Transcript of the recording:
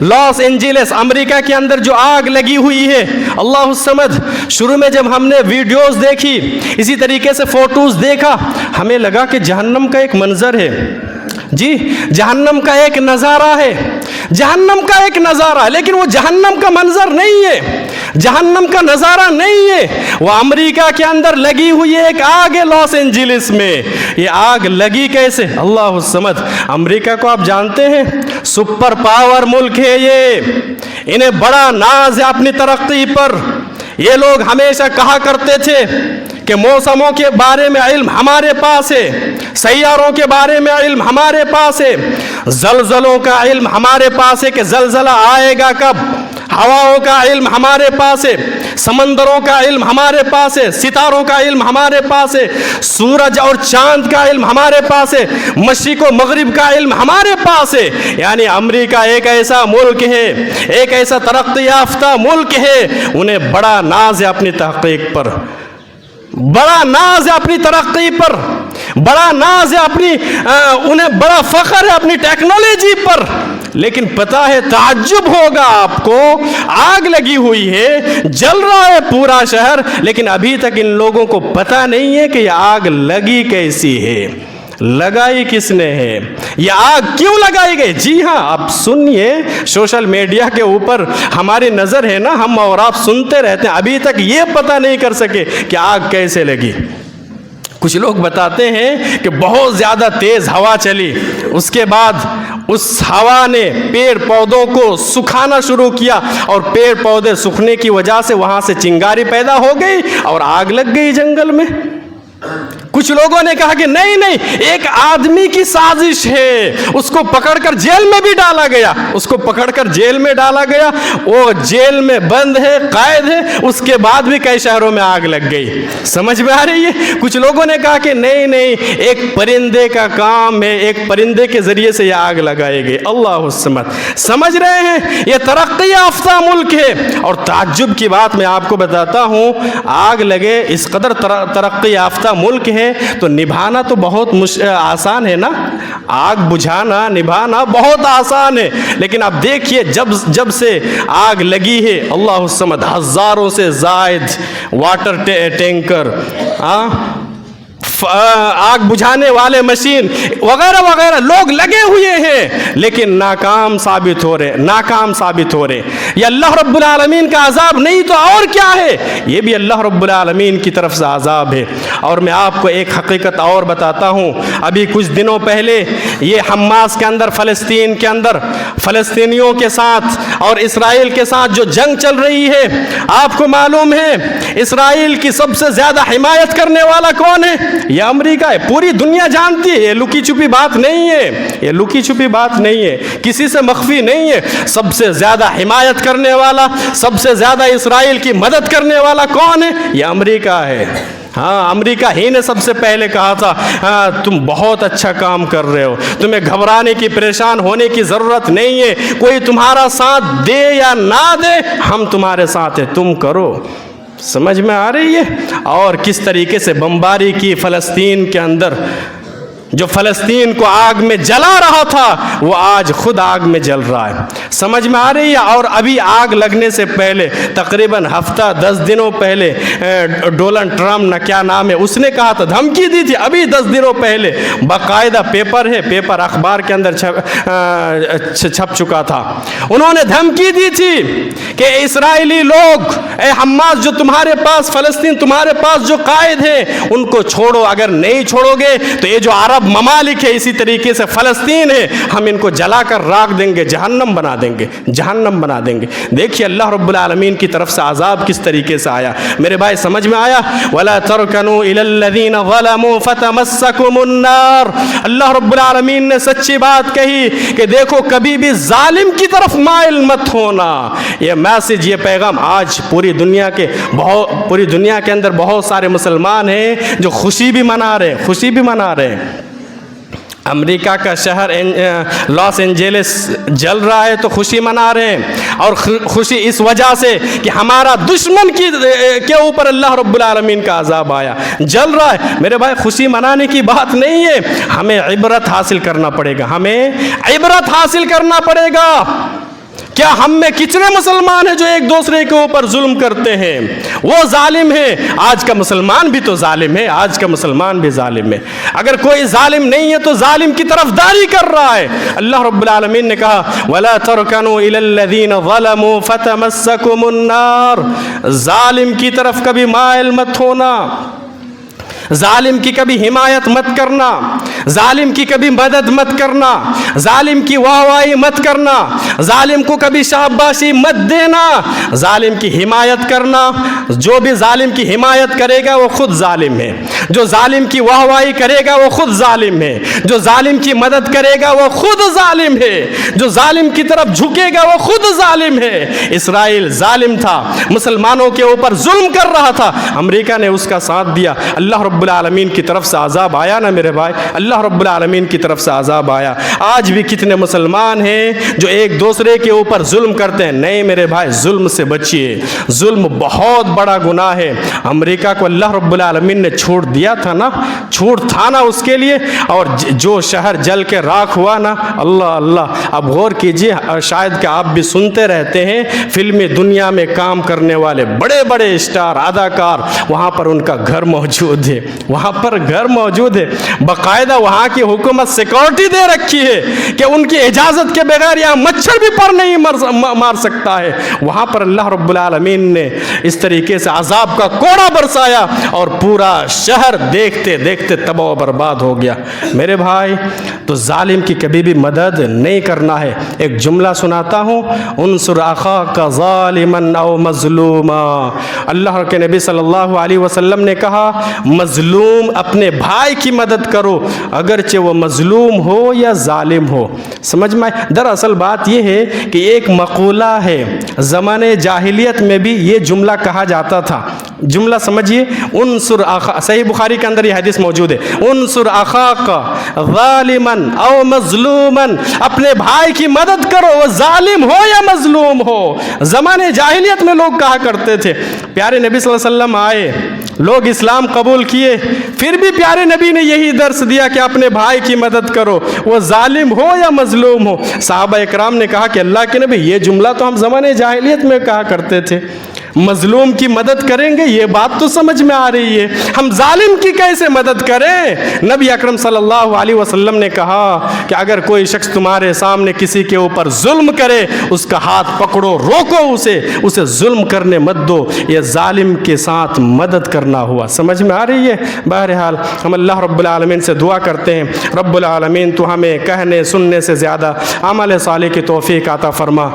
Los Angeles America के अंदर जो आग लगी हुई है, अल्लाह समद, शुरू में जब हमने वीडियोस देखी, इसी तरीके से फोटोज देखा, हमें लगा कि जहन्नम का एक मंजर है जी, जहन्नम का एक नज़ारा है, जहन्नम का एक नज़ारा, लेकिन वो जहन्नम का मंजर नहीं है, जहन्नम का नज़ारा नहीं है। वो अमेरिका के अंदर लगी हुई एक आग है लॉस एंजिल्स में। ये आग लगी कैसे? अल्लाह समद। अमेरिका को आप जानते हैं सुपर पावर मुल्क है ये, इन्हें बड़ा नाज है अपनी तरक्की पर। ये लोग हमेशा कहा करते थे कि मौसमों के बारे में इल्म हमारे पास है, सैयारों के बारे में इल्म हमारे पास है, जलजलों का इल्म हमारे पास है कि जलजला आएगा कब, हवाओं का इल्म हमारे पास है, समंदरों का इल्म हमारे पास है, सितारों का इल्म हमारे पास है, सूरज और चांद का इल्म हमारे पास है, मशरिक और मगरिब का इल्म हमारे पास है। यानी अमेरिका एक ऐसा मुल्क है, एक ऐसा तरक्की याफ्ता मुल्क है, उन्हें बड़ा नाज है अपनी तहकीक पर, बड़ा नाज है अपनी तरक्की पर, बड़ा नाज है अपनी उन्हें बड़ा फख्र है अपनी टेक्नोलॉजी पर। लेकिन पता है, ताज्जुब होगा आपको, आग लगी हुई है, जल रहा है पूरा शहर, लेकिन अभी तक इन लोगों को पता नहीं है कि यह आग लगी कैसी है, लगाई किसने है, यह आग क्यों लगाई गई। जी हाँ, आप सुनिए, सोशल मीडिया के ऊपर हमारी नज़र है ना, हम और आप सुनते रहते हैं, अभी तक ये पता नहीं कर सके कि आग कैसे लगी। कुछ लोग बताते हैं कि बहुत ज़्यादा तेज़ हवा चली, उसके बाद उस हवा ने पेड़ पौधों को सुखाना शुरू किया और पेड़ पौधे सूखने की वजह से वहाँ से चिंगारी पैदा हो गई और आग लग गई जंगल में। कुछ लोगों ने कहा कि नहीं नहीं, एक आदमी की साजिश है, उसको पकड़कर जेल में भी डाला गया, उसको पकड़कर जेल में डाला गया, वो जेल में बंद है, कैद है, उसके बाद भी कई शहरों में आग लग गई। समझ में आ रही है? कुछ लोगों ने कहा कि नहीं नहीं, एक परिंदे का काम है, एक परिंदे के जरिए से यह आग लगाई गई। अल्लाह समद। समझ रहे हैं, ये तरक्की याफ्ता मुल्क है। और ताज्जुब की बात मैं आपको बताता हूँ, आग लगे, इस कदर तरक्की याफ्ता मुल्क है, तो निभाना तो बहुत आसान है ना, आग बुझाना निभाना बहुत आसान है। लेकिन आप देखिए, जब से आग लगी है, अल्लाह समद, हज़ारों से ज़ायद वाटर टैंकर, आग बुझाने वाले मशीन वगैरह वगैरह लोग लगे हुए हैं, लेकिन नाकाम साबित हो रहे, नाकाम साबित हो रहे। ये अल्लाह रब्बुल आलमीन का अजाब नहीं तो और क्या है? ये भी अल्लाह रब्बुल आलमीन की तरफ से अजाब है। और मैं आपको एक हकीकत और बताता हूँ, अभी कुछ दिनों पहले ये हमास के अंदर, फ़लस्तीन के अंदर, फ़लस्तीनियों के साथ और इसराइल के साथ जो जंग चल रही है, आपको मालूम है इसराइल की सबसे ज़्यादा हिमायत करने वाला कौन है? यह अमेरिका है। पूरी दुनिया जानती है, ये लुकी छुपी बात नहीं है, ये लुकी छुपी बात नहीं है, किसी से मख्फी नहीं है। सबसे ज़्यादा हिमायत करने वाला, सबसे ज़्यादा इसराइल की मदद करने वाला कौन है? यह अमेरिका है। हाँ, अमेरिका ही ने सबसे पहले कहा था, हाँ तुम बहुत अच्छा काम कर रहे हो, तुम्हें घबराने की, परेशान होने की ज़रूरत नहीं है, कोई तुम्हारा साथ दे या ना दे, हम तुम्हारे साथ हैं, तुम करो। समझ में आ रही है? और किस तरीके से बमबारी की फ़लस्तीन के अंदर, जो फ़लस्तीन को आग में जला रहा था वो आज खुद आग में जल रहा है। समझ में आ रही है? और अभी आग लगने से पहले तकरीबन हफ्ता 10 दिनों पहले डोनाल्ड ट्रम्प, ना क्या नाम है, उसने कहा था, धमकी दी थी, अभी 10 दिनों पहले बाकायदा पेपर है, पेपर अखबार के अंदर छप चुका था। उन्होंने धमकी दी थी कि इस्राएली लोग, हमास जो तुम्हारे पास, फ़लस्तीन तुम्हारे पास जो कायद है उनको छोड़ो, अगर नहीं छोड़ोगे तो ये जो अरब ममालिक है, इसी तरीके से फ़लस्तीन है, हम इनको जलाकर राख देंगे, जहन्नम बना देंगे, जहन्नम बना देंगे। देखिए अल्लाह रब्बुल आलमीन की तरफ से अजाब किस तरीके से आया। मेरे भाई समझ में आया? वला तरकनू इलल्लज़ीना ज़लमू फतमस्सकुमुन्नार। अल्लाह रब्बुल आलमीन ने सच्ची बात कही कि देखो, कभी भी जालिम की तरफ माइल मत होना। ये मैसेज, ये पैगाम आज पूरी दुनिया के अंदर बहुत सारे मुसलमान हैं जो खुशी भी मना रहे हैं, खुशी भी मना रहे हैं। अमेरिका का शहर लॉस एंजेलिस जल रहा है तो खुशी मना रहे हैं, और खुशी इस वजह से कि हमारा दुश्मन के ऊपर अल्लाह रब्बुल आलमीन का अजाब आया, जल रहा है। मेरे भाई, खुशी मनाने की बात नहीं है, हमें इबरत हासिल करना पड़ेगा, हमें इबरत हासिल करना पड़ेगा क्या हम में कितने मुसलमान हैं जो एक दूसरे के ऊपर जुल्म करते हैं? वो जालिम है। आज का मुसलमान भी तो जालिम है, आज का मुसलमान भी जालिम है। अगर कोई जालिम नहीं है तो जालिम की तरफदारी कर रहा है। अल्लाह रब्बुल आलमीन ने कहा वला तरकनु इलल्लज़ीना ज़लमू फतमस्सकुमुन्नार, जालिम की तरफ कभी माइल मत होना, जालिम की कभी हिमायत मत करना, जालिम की कभी मदद मत करना, जालिम की वाहवाही मत करना, जालिम को कभी शाबाशी मत देना, जालिम की हिमायत करना। जो भी जालिम की हिमायत करेगा वो खुद जालिम है, जो जालिम की वाहवाही करेगा वो खुद जालिम है, जो जालिम की मदद करेगा वो खुद जालिम है, जो जालिम की तरफ झुकेगा वो खुद जालिम है। इसराइल जालिम था, मुसलमानों के ऊपर जुल्म कर रहा था, अमेरिका ने उसका साथ दिया। अल्लाह रब्बुल आलमीन की तरफ से अजाब आया ना मेरे भाई, अल्लाह रब्बुल आलमीन की तरफ से अजाब आया। आज भी कितने मुसलमान हैं जो एक दूसरे के ऊपर जुल्म करते हैं। नहीं मेरे भाई, जुल्म से बचिए, जुल्म बहुत बड़ा गुनाह है। अमेरिका को अल्लाह रब्बुल आलमीन ने छूट दिया था ना, छूट था ना उसके लिए, और जो शहर जल के राख हुआ ना, अल्लाह अल्लाह। अब गौर कीजिए, शायद कि आप भी सुनते रहते हैं, फिल्मी दुनिया में काम करने वाले बड़े बड़े स्टार अदाकार, वहाँ पर उनका घर मौजूद है, वहाँ पर घर मौजूद है, बाकायदा वहाँ की हुकूमत सिक्योरिटी दे रखी है कि उनकी इजाज़त के बगैर यहाँ मच्छर भी पर नहीं मार सकता है। वहाँ पर अल्लाह रब्बुल आलमीन ने इस तरीके से अजाब का कोड़ा बरसाया और पूरा शहर देखते देखते तबाह बर्बाद हो गया। मेरे भाई, तो जालिम की कभी भी मदद नहीं करना है। एक जुमला सुनाता हूँ, उनसुर अखाका ज़ालिमन औ मज़लूमा। अल्लाह के नबी सल्लल्लाहु अलैहि वसल्लम ने कहा मजलूम अपने भाई की मदद करो, अगरचे वो मजलूम हो या जालिम हो। समझ में? दरअसल बात यह है कि एक मक़ूला है, ज़माने जाहिलियत में भी ये जुमला कहा जाता था। जुमला समझिए, उनसुर अखा, सही बुखारी के अंदर ये हदीस मौजूद है, उनसुर अखाका ज़ालिमन औ मज़लूमन, अपने भाई की मदद करो वो जालिम हो या मजलूम हो। ज़माने जाहिलियत में लोग कहा करते थे। प्यारे नबी सल्लल्लाहु अलैहि वसल्लम आए, लोग इस्लाम कबूल किए, फिर भी प्यारे नबी ने यही दर्स दिया कि अपने भाई की मदद करो, वो जालिम हो या मजलूम हो। सहाबा इकराम ने कहा कि अल्लाह के नबी, ये जुमला तो हम ज़माने जाहिलियत में कहा करते थे, मजलूम की मदद करेंगे ये बात तो समझ में आ रही है, हम जालिम की कैसे मदद करें? नबी अकरम सल्लल्लाहु अलैहि वसल्लम ने कहा कि अगर कोई शख्स तुम्हारे सामने किसी के ऊपर जुल्म करे, उसका हाथ पकड़ो, रोको उसे जुल्म करने मत दो। ये जालिम के साथ मदद करना हुआ। समझ में आ रही है? बहरहाल हम अल्लाह रब्बुल आलमीन से दुआ करते हैं, रब्बुल आलमीन तो हमें कहने सुनने से ज़्यादा अमल साले की तौफीक अता फरमा।